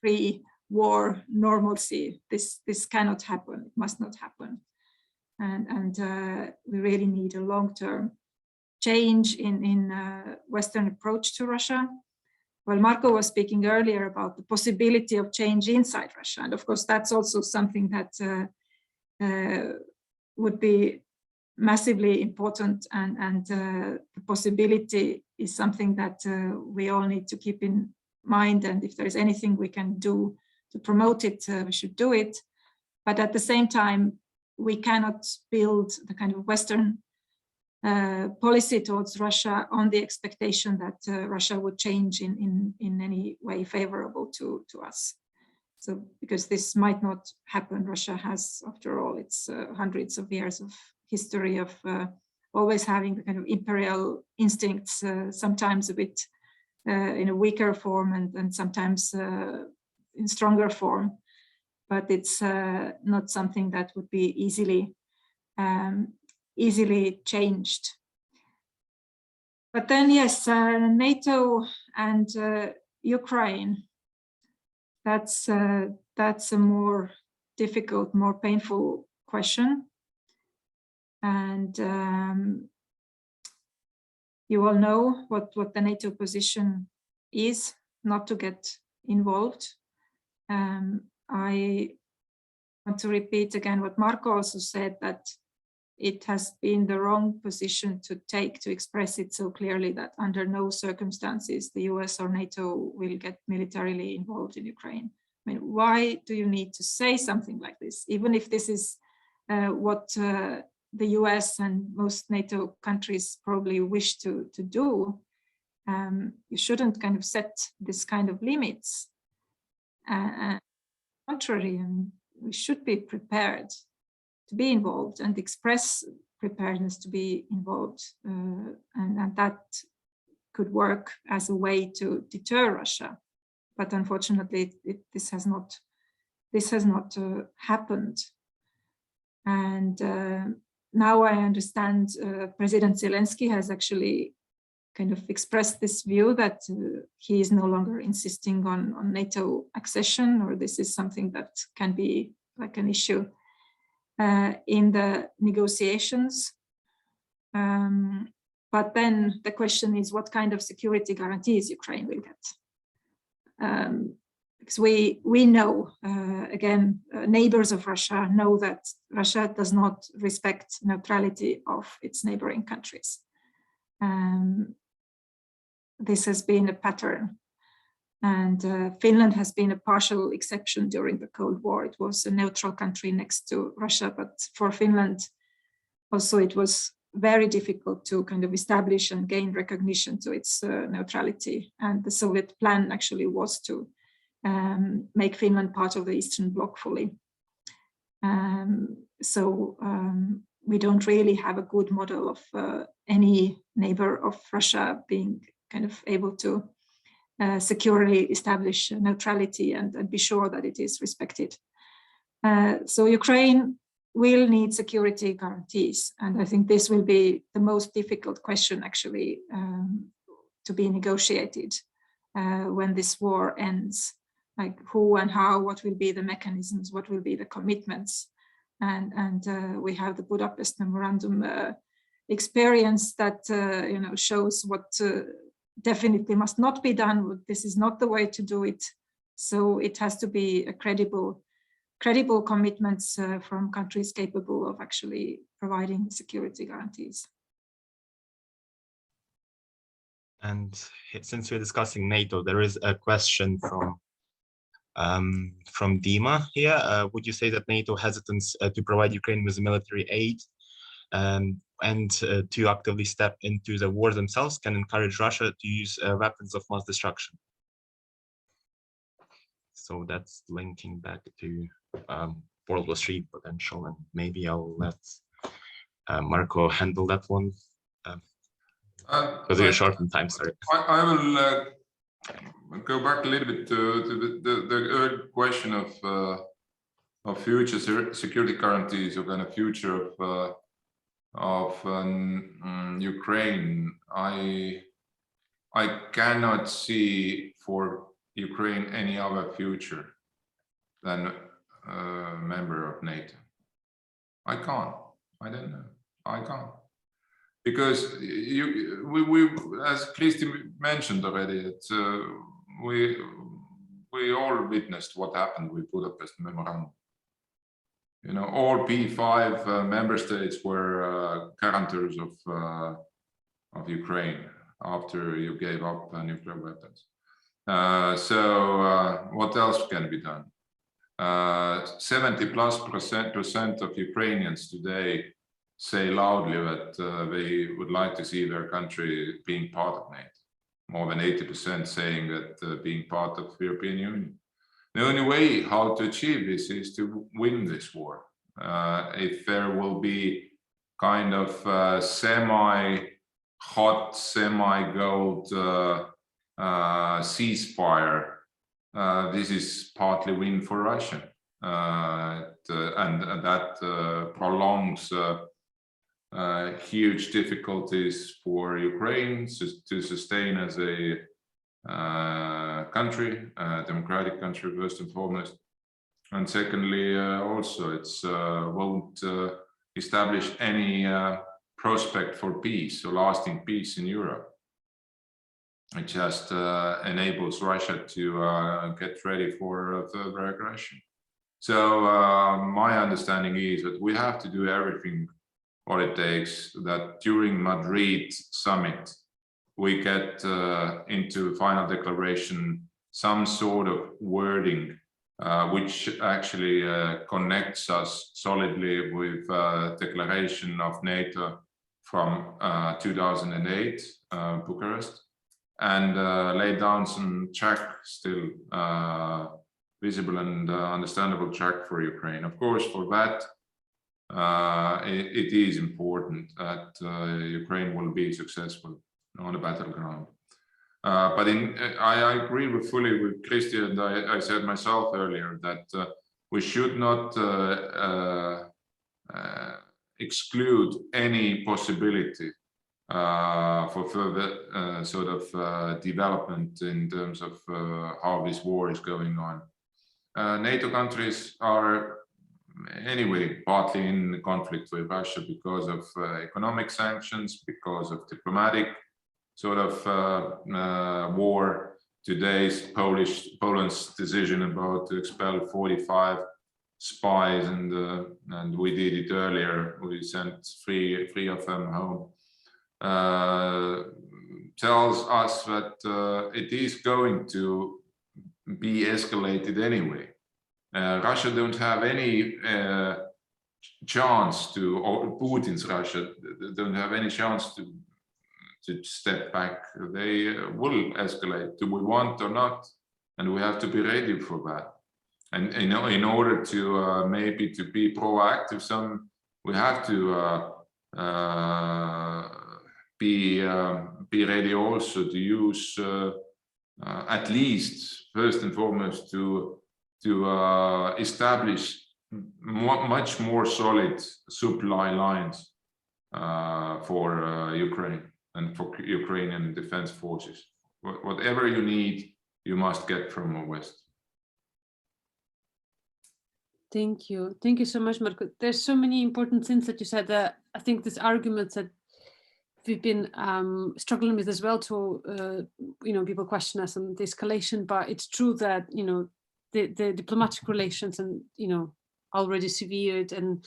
B: pre-war normalcy. This cannot happen. It must not happen. And we really need a long-term change in Western approach to Russia. Well, Marko was speaking earlier about the possibility of change inside Russia. And of course, that's also something that would be massively important, and the possibility is something that we all need to keep in mind. And if there is anything we can do to promote it, we should do it. But at the same time, we cannot build the kind of Western policy towards Russia on the expectation that Russia would change in any way favorable to us. So, because this might not happen. Russia has, after all, its hundreds of years of history of always having the kind of imperial instincts, sometimes a bit in a weaker form and sometimes in stronger form. But it's not something that would be easily changed. But then, yes, NATO and Ukraine, that's a more difficult, more painful question. And you all know what the NATO position is, not to get involved. I want to repeat again what Marko also said, that it has been the wrong position to take, to express it so clearly that under no circumstances the US or NATO will get militarily involved in Ukraine. I mean, why do you need to say something like this? Even if this is what the US and most NATO countries probably wish to do, you shouldn't kind of set this kind of limits. Contrary, we should be prepared to be involved and express preparedness to be involved, and that could work as a way to deter Russia. But unfortunately, this has not happened. And now I understand President Zelensky has actually kind of expressed this view that he is no longer insisting on NATO accession, or this is something that can be like an issue in the negotiations. But then the question is, what kind of security guarantees Ukraine will get? Because we know, again, neighbors of Russia know that Russia does not respect neutrality of its neighboring countries. This has been a pattern, and Finland has been a partial exception during the Cold War. It was a neutral country next to Russia, but for Finland also it was very difficult to kind of establish and gain recognition to its neutrality. And the Soviet plan actually was to make Finland part of the Eastern Bloc fully. We don't really have a good model of any neighbor of Russia being kind of able to securely establish neutrality and be sure that it is respected. So Ukraine will need security guarantees, and I think this will be the most difficult question actually to be negotiated when this war ends. Like who and how, what will be the mechanisms, what will be the commitments, and we have the Budapest Memorandum experience that shows what definitely must not be done. This is not the way to do it. So it has to be a credible commitments from countries capable of actually providing security guarantees.
E: And since we're discussing NATO, there is a question from Dima here. Would you say that NATO hesitates to provide Ukraine with military aid and to actively step into the war themselves can encourage Russia to use weapons of mass destruction? So that's linking back to World War III potential, and maybe I'll let Marko handle that one because we're short on time. Sorry.
C: I will go back a little bit to the earlier question of future security guarantees, or kind of future of Ukraine. I cannot see for Ukraine any other future than a member of NATO. I can't. I don't know. I can't. Because we as Kristī mentioned already, it's, we all witnessed what happened with Budapest Memorandum. You know, all P5 member states were guarantors of Ukraine after you gave up nuclear weapons. What else can be done? 70+% of Ukrainians today say loudly that they would like to see their country being part of NATO. More than 80% saying that being part of the European Union. The only way how to achieve this is to win this war. If there will be kind of semi-hot, semi-gold ceasefire, this is partly win for Russia. And that prolongs huge difficulties for Ukraine to sustain as a country, democratic country first and foremost, and secondly also it's won't establish any prospect for peace or lasting peace in Europe. It just enables Russia to get ready for further aggression. So my understanding is that we have to do everything what it takes that during Madrid summit we get into final declaration some sort of wording which actually connects us solidly with declaration of NATO from 2008 Bucharest, and lay down some check still, visible and understandable check for Ukraine. Of course, for that, it is important that Ukraine will be successful on the battleground. But I agree fully with Kristī, and I said myself earlier that we should not exclude any possibility for further sort of development in terms of how this war is going on. NATO countries are anyway partly in conflict with Russia because of economic sanctions, because of diplomatic sort of war. Today's Poland's decision about to expel 45 spies, and we did it earlier. We sent three of them home. Tells us that it is going to be escalated anyway. Russia don't have any chance to, or Putin's Russia don't have any chance to step back. They will escalate, do we want or not, and we have to be ready for that. And in order to maybe to be proactive, we have to be ready also to use at least first and foremost to establish much more solid supply lines for Ukraine and for Ukrainian defense forces. Whatever you need, you must get from the West.
A: Thank you. Thank you so much, Marko. There's so many important things that you said that I think this argument that we've been struggling with as well to, people question us on the escalation, but it's true that, the diplomatic relations and, already severed, and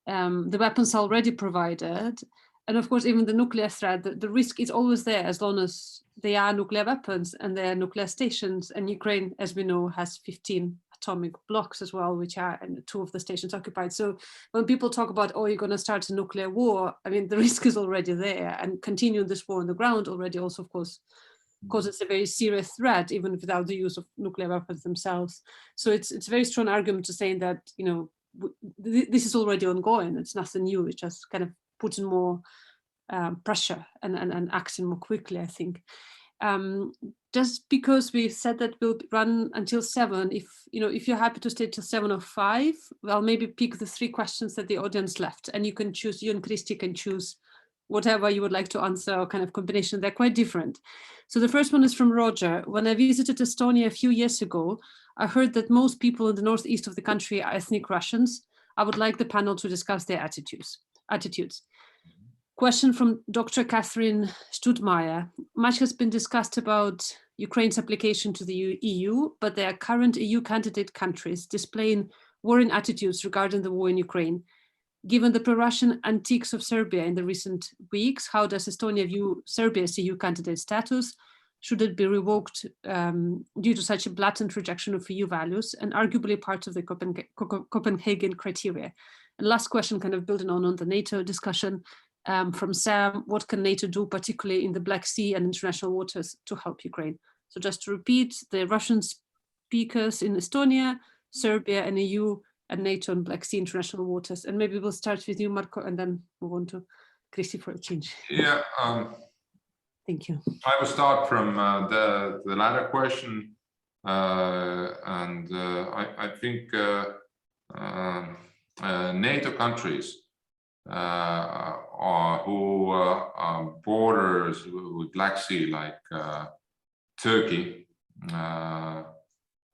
A: the weapons already provided. And of course, even the nuclear threat, the risk is always there as long as they are nuclear weapons and they are nuclear stations. And Ukraine, as we know, has 15 atomic blocks as well, which are, and 2 of the stations occupied. So when people talk about, oh, you're going to start a nuclear war, I mean, the risk is already there, and continuing this war on the ground already also, of course, causes a very serious threat, even without the use of nuclear weapons themselves. So it's a very strong argument to saying that, this is already ongoing. It's nothing new. It's just kind of putting more pressure and acting more quickly, I think. Just because we said that we'll run until 7, if you're happy to stay till 7 or 5, well, maybe pick the 3 questions that the audience left, and you can choose, you and Kristī can choose whatever you would like to answer, or kind of combination. They're quite different. So the first one is from Roger. When I visited Estonia a few years ago, I heard that most people in the northeast of the country are ethnic Russians. I would like the panel to discuss their attitudes. Question from Dr. Catherine Studmeyer. Much has been discussed about Ukraine's application to the EU, but their current EU candidate countries displaying worrying attitudes regarding the war in Ukraine. Given the pro-Russian antics of Serbia in the recent weeks, how does Estonia view Serbia's EU candidate status? Should it be revoked due to such a blatant rejection of EU values and arguably part of the Copenhagen criteria? And last question, kind of building on the NATO discussion, from Sam, what can NATO do, particularly in the Black Sea and international waters, to help Ukraine? So just to repeat, the Russian speakers in Estonia, Serbia and EU, and NATO and Black Sea international waters. And maybe we'll start with you, Marko, and then move on to Kristī for a change.
C: Yeah.
A: Thank you.
C: I will start from the latter question. I think NATO countries who borders with Black Sea, like Turkey,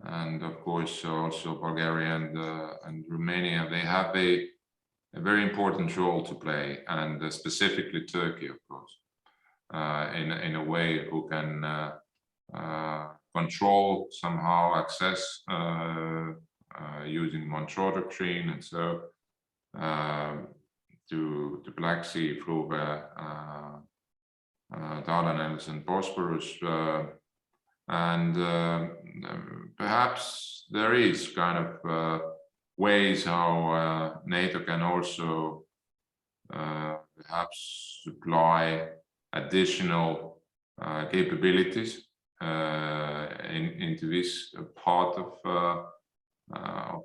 C: and of course also Bulgaria and Romania, they have a very important role to play, and specifically Turkey, of course, in a way who can control somehow access using Montreux Doctrine, and so to the Black Sea through the Dardanelles and Bosporus. And perhaps there is kind of ways how NATO can also perhaps supply additional capabilities into this part of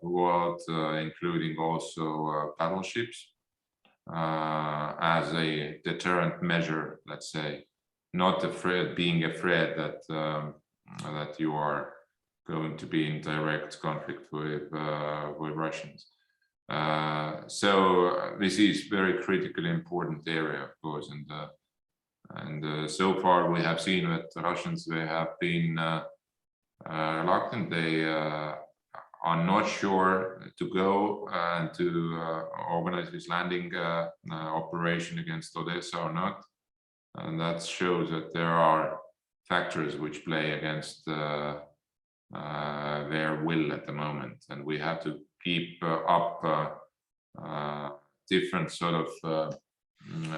C: the world, including also battleships, as a deterrent measure, let's say, not being afraid that that you are going to be in direct conflict with Russians. So this is very critically important area, of course, and so far we have seen that the Russians, they have been reluctant. They are not sure to go and to organize this landing operation against Odessa or not. And that shows that there are factors which play against their will at the moment. And we have to keep up different sort of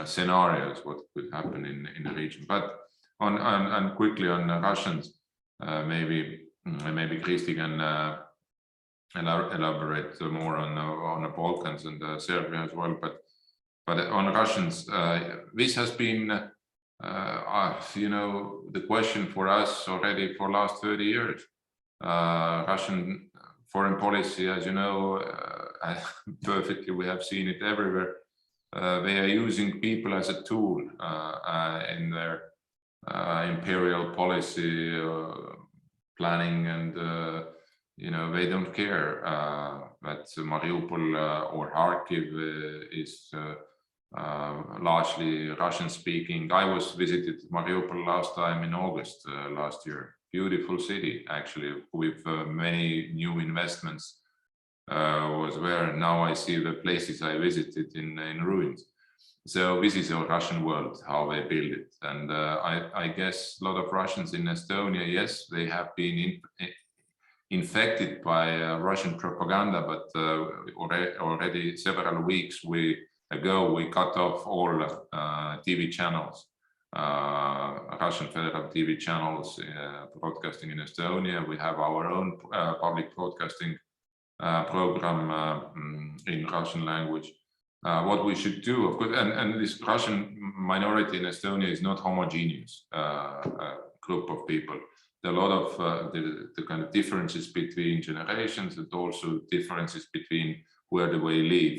C: scenarios what could happen in the region. But on quickly on the Russians, maybe Kristī can elaborate more on the Balkans and Serbia as well. But on Russians, this has been you know, the question for us already for last 30 years. Russian foreign policy, as you know, perfectly, we have seen it everywhere. They are using people as a tool in their imperial policy planning, and you know, they don't care that Mariupol or Kharkiv is largely Russian speaking. I was visited Mariupol last time in August last year. Beautiful city, actually, with many new investments was there. Now I see the places I visited in ruins. So this is a Russian world, how they build it. And I guess a lot of Russians in Estonia, yes, they have been infected by Russian propaganda, but already several weeks ago, we cut off all TV channels, Russian federal TV channels broadcasting in Estonia. We have our own public broadcasting program in Russian language. What we should do, of course, and this Russian minority in Estonia is not homogeneous group of people. There are a lot of the kind of differences between generations, and also differences between where do they live.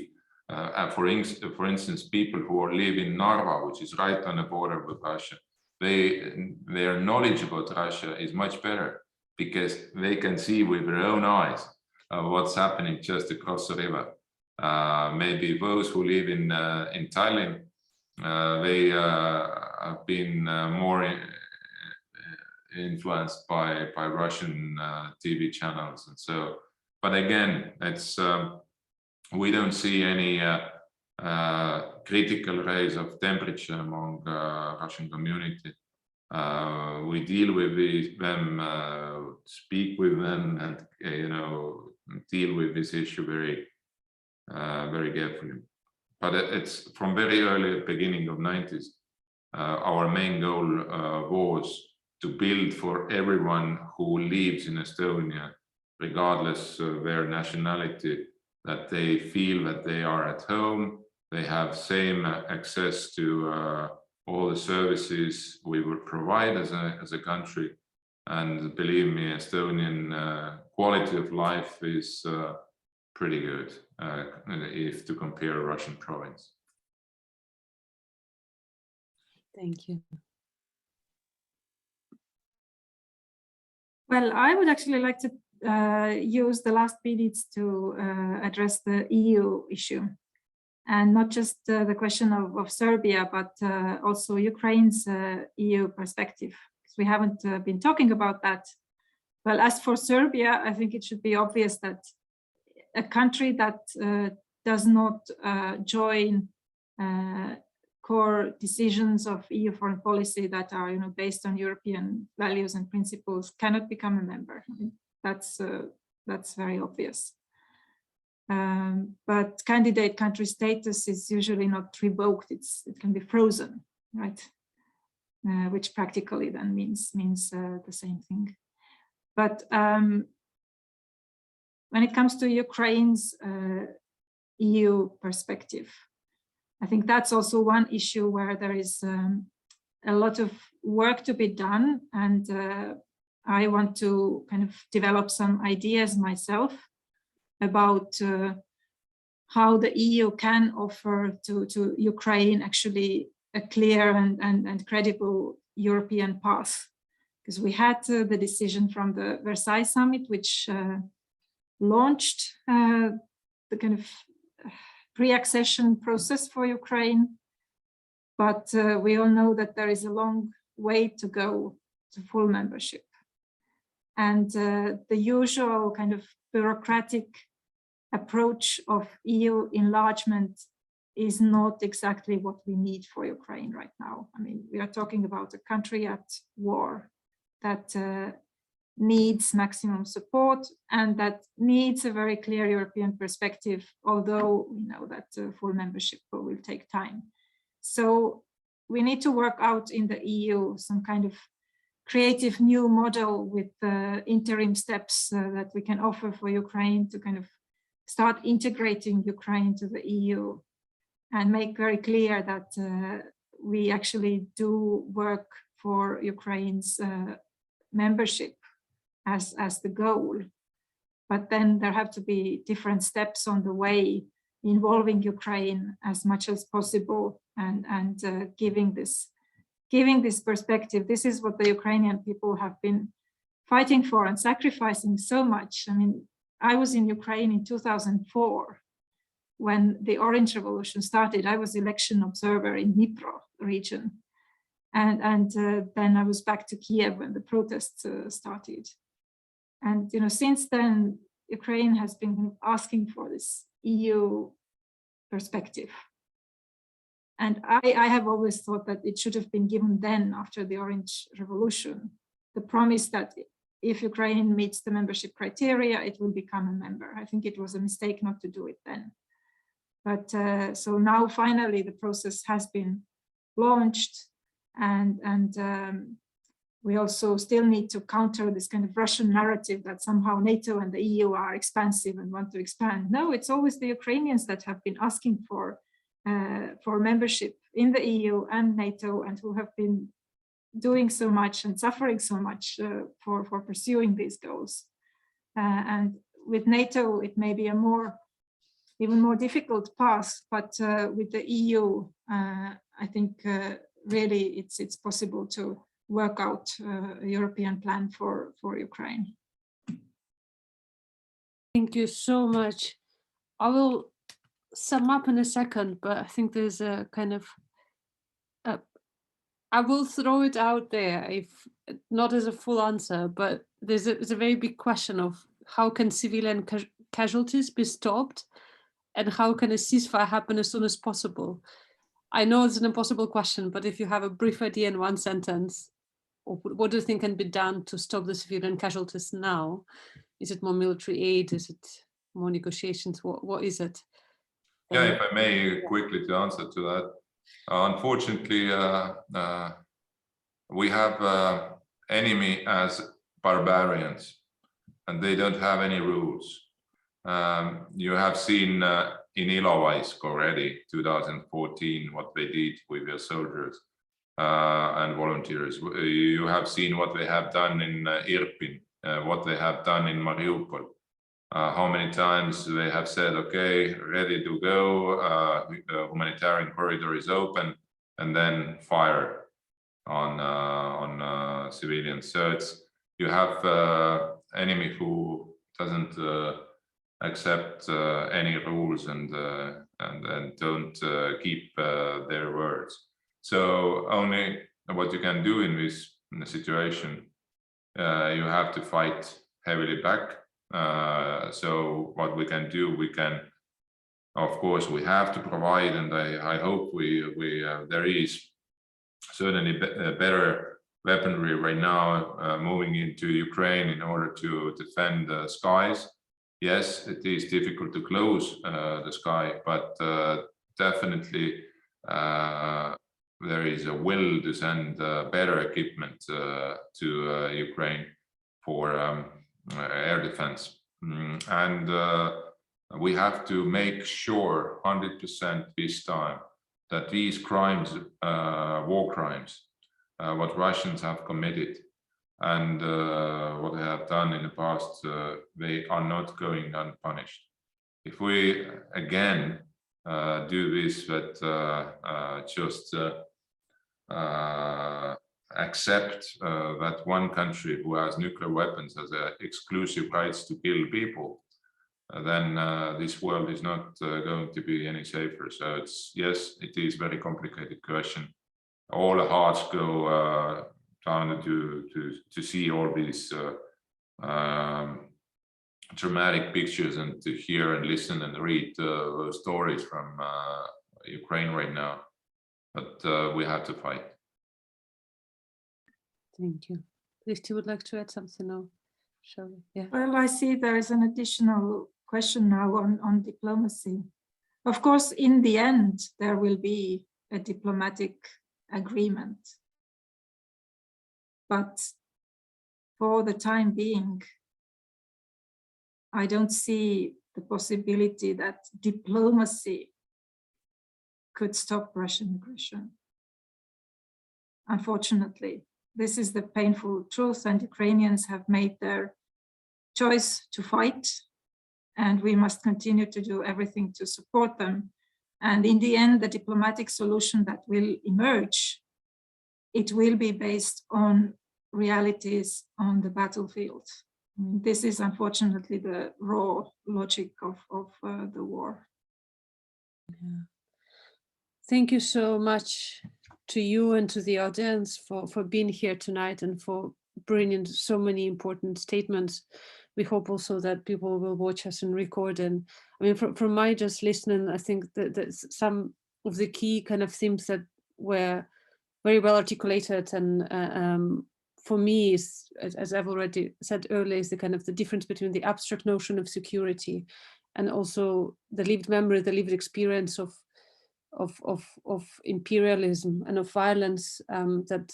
C: For instance, people who live in Narva, which is right on the border with Russia, their knowledge about Russia is much better because they can see with their own eyes what's happening just across the river. Maybe those who live in Tallinn, they have been more influenced by Russian TV channels, and so. But again, it's we don't see any critical raise of temperature among Russian community. We deal with them, speak with them, and you know, deal with this issue very carefully. But it's from very early beginning of 90s. Our main goal was to build for everyone who lives in Estonia, regardless of their nationality, that they feel that they are at home, they have same access to all the services we would provide as a country. And believe me, Estonian quality of life is pretty good if to compare Russian province.
A: Thank you.
B: Well, I would actually like to use the last minutes to address the EU issue, and not just the question of Serbia, but also Ukraine's EU perspective, because we haven't been talking about that. Well, as for Serbia, I think it should be obvious that a country that does not join core decisions of EU foreign policy that are, you know, based on European values and principles cannot become a member. That's very obvious. But candidate country status is usually not revoked; it can be frozen, right? Which practically then means the same thing. But when it comes to Ukraine's EU perspective, I think that's also one issue where there is a lot of work to be done, and I want to kind of develop some ideas myself about how the EU can offer to Ukraine actually a clear and credible European path. Because we had the decision from the Versailles summit, which launched the kind of pre-accession process for Ukraine. But we all know that there is a long way to go to full membership. And the usual kind of bureaucratic approach of EU enlargement is not exactly what we need for Ukraine right now. I mean, we are talking about a country at war that needs maximum support and that needs a very clear European perspective, although we know that full membership will take time. So we need to work out in the EU some kind of creative new model with interim steps that we can offer for Ukraine to kind of start integrating Ukraine to the EU and make very clear that we actually do work for Ukraine's membership as the goal. But then there have to be different steps on the way involving Ukraine as much as possible and giving this perspective. This is what the Ukrainian people have been fighting for and sacrificing so much. I mean, I was in Ukraine in 2004 when the Orange Revolution started. I was election observer in Dnipro region. And then I was back to Kiev when the protests started. And since then, Ukraine has been asking for this EU perspective. And I have always thought that it should have been given then after the Orange Revolution, the promise that if Ukraine meets the membership criteria, it will become a member. I think it was a mistake not to do it then. But so now finally the process has been launched, and we also still need to counter this kind of Russian narrative that somehow NATO and the EU are expansive and want to expand. No, it's always the Ukrainians that have been asking for membership in the EU and NATO, and who have been doing so much and suffering so much for pursuing these goals. And with NATO, it may be a even more difficult path, but with the EU, I think really it's possible to work out a European plan for Ukraine.
A: Thank you so much. I will sum up in a second, but I think there's a kind of, I will throw it out there, if not as a full answer, but there's a very big question of how can civilian casualties be stopped and how can a ceasefire happen as soon as possible? I know it's an impossible question, but if you have a brief idea in one sentence, what do you think can be done to stop the civilian casualties now? Is it more military aid? Is it more negotiations? What is it?
C: Yeah, if I may quickly to answer to that. Unfortunately, we have enemy as barbarians, and they don't have any rules. You have seen in Ilovaisk already, 2014, what they did with their soldiers and volunteers. You have seen what they have done in Irpin, what they have done in Mariupol. How many times they have said, okay, ready to go, humanitarian corridor is open, and then fire on civilians. So you have enemy who doesn't accept any rules and don't keep their words. So only what you can do in this situation, you have to fight heavily back. So what we can do, we can, of course, we have to provide, and I hope there is certainly better weaponry right now moving into Ukraine in order to defend the skies. Yes, it is difficult to close the sky, but definitely there is a will to send better equipment to Ukraine for air defense. And we have to make sure 100% this time that these crimes, war crimes, what Russians have committed and what they have done in the past, they are not going unpunished. If we again do this, that just accept that one country who has nuclear weapons has exclusive rights to kill people, then this world is not going to be any safer. So it's, yes, it is very complicated question. All the hearts go down to see all these dramatic pictures and to hear and listen and read those stories from Ukraine right now. But we have to fight.
A: Thank you. Kristī would like to add something now. Shall we? Yeah.
B: Well, I see there is an additional question now on diplomacy. Of course, in the end, there will be a diplomatic agreement. But for the time being, I don't see the possibility that diplomacy could stop Russian aggression. Unfortunately, this is the painful truth, and Ukrainians have made their choice to fight, and we must continue to do everything to support them. And in the end, the diplomatic solution that will emerge, it will be based on realities on the battlefield. I mean, this is unfortunately the raw logic of the war.
A: Yeah. Thank you so much to you and to the audience for being here tonight and for bringing so many important statements. We hope also that people will watch us and record. And I mean, from my just listening, I think that some of the key kind of themes that were very well articulated, and for me, is, as I've already said earlier, is the kind of the difference between the abstract notion of security and also the lived memory, the lived experience of imperialism and of violence that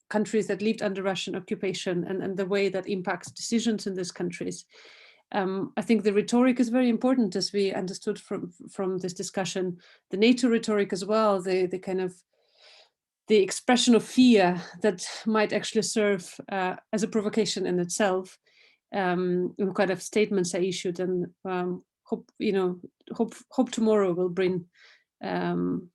A: countries that lived under Russian occupation and the way that impacts decisions in these countries. I think the rhetoric is very important, as we understood from this discussion. The NATO rhetoric as well, the kind of the expression of fear that might actually serve as a provocation in itself. Kind of statements are issued, and hope tomorrow will bring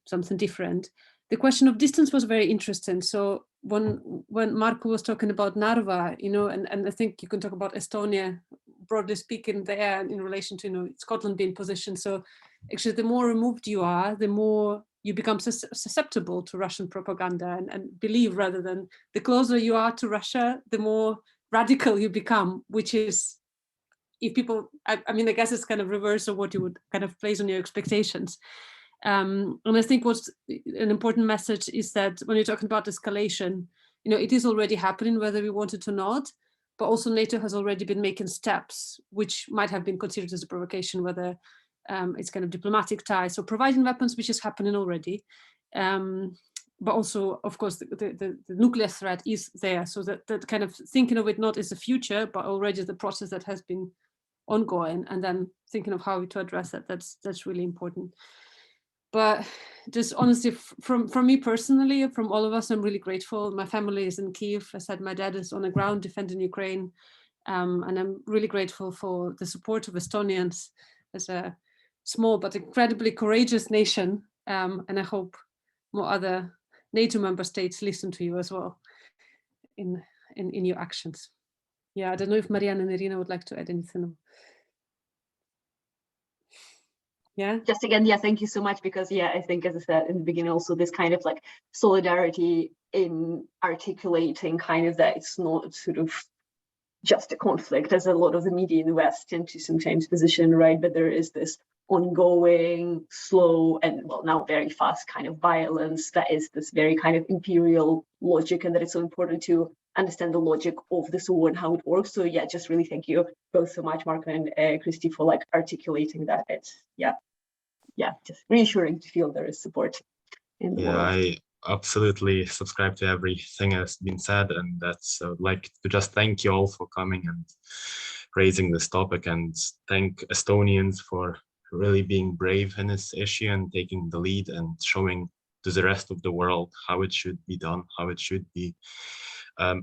A: something different. The question of distance was very interesting. So when Marko was talking about Narva, and I think you can talk about Estonia, broadly speaking, there in relation to Scotland being positioned. So actually, the more removed you are, the more you become susceptible to Russian propaganda and believe, rather than the closer you are to Russia, the more radical you become, which is, if people, I mean, I guess it's kind of reverse of what you would kind of place on your expectations. And I think what's an important message is that when you're talking about escalation, it is already happening, whether we want it or not, but also NATO has already been making steps, which might have been considered as a provocation, whether it's kind of diplomatic ties or providing weapons, which is happening already. But also, of course, the nuclear threat is there. So that kind of thinking of it not as the future, but already the process that has been ongoing, and then thinking of how to address that, that's really important. But just honestly, from me personally, from all of us, I'm really grateful. My family is in Kyiv. I said my dad is on the ground defending Ukraine. And I'm really grateful for the support of Estonians as a small but incredibly courageous nation. And I hope more other NATO member states listen to you as well in your actions. Yeah, I don't know if Marianne and Irina would like to add anything. Yeah,
D: just again, yeah, thank you so much, because I think, as I said in the beginning, also this kind of like solidarity in articulating kind of that it's not sort of just a conflict, as a lot of the media in the West tend to sometimes position, right? But there is this ongoing, slow, and well, now very fast kind of violence that is this very kind of imperial logic, and that it's so important to understand the logic of this war and how it works. So yeah, just really thank you both so much, Marko and Kristī, for like articulating that. It's just reassuring to feel there is support in the world.
E: I absolutely subscribe to everything that's been said, and that's like to just thank you all for coming and raising this topic, and thank Estonians for really being brave in this issue and taking the lead and showing to the rest of the world how it should be done, how it should be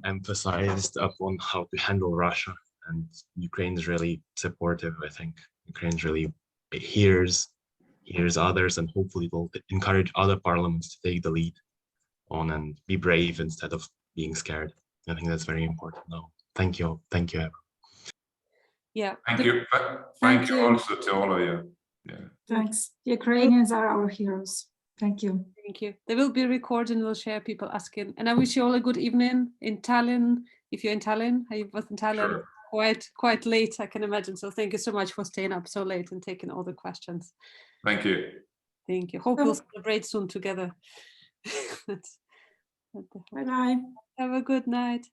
E: emphasized upon how to handle Russia. And Ukraine is really supportive. I think Ukraine really hears others, and hopefully will encourage other parliaments to take the lead on and be brave instead of being scared. I think that's very important now. Thank you. Thank you, Eva.
A: Yeah.
C: Thank you. Thank you also to all of you. Yeah.
B: Thanks. The Ukrainians are our heroes. Thank you.
A: Thank you. They will be recorded and we'll share people asking. And I wish you all a good evening in Tallinn. If you're in Tallinn, I was in Tallinn quite late, I can imagine. So thank you so much for staying up so late and taking all the questions.
C: Thank you.
A: Thank you. Hope we'll celebrate soon together.
B: Bye-bye.
A: Have a good night.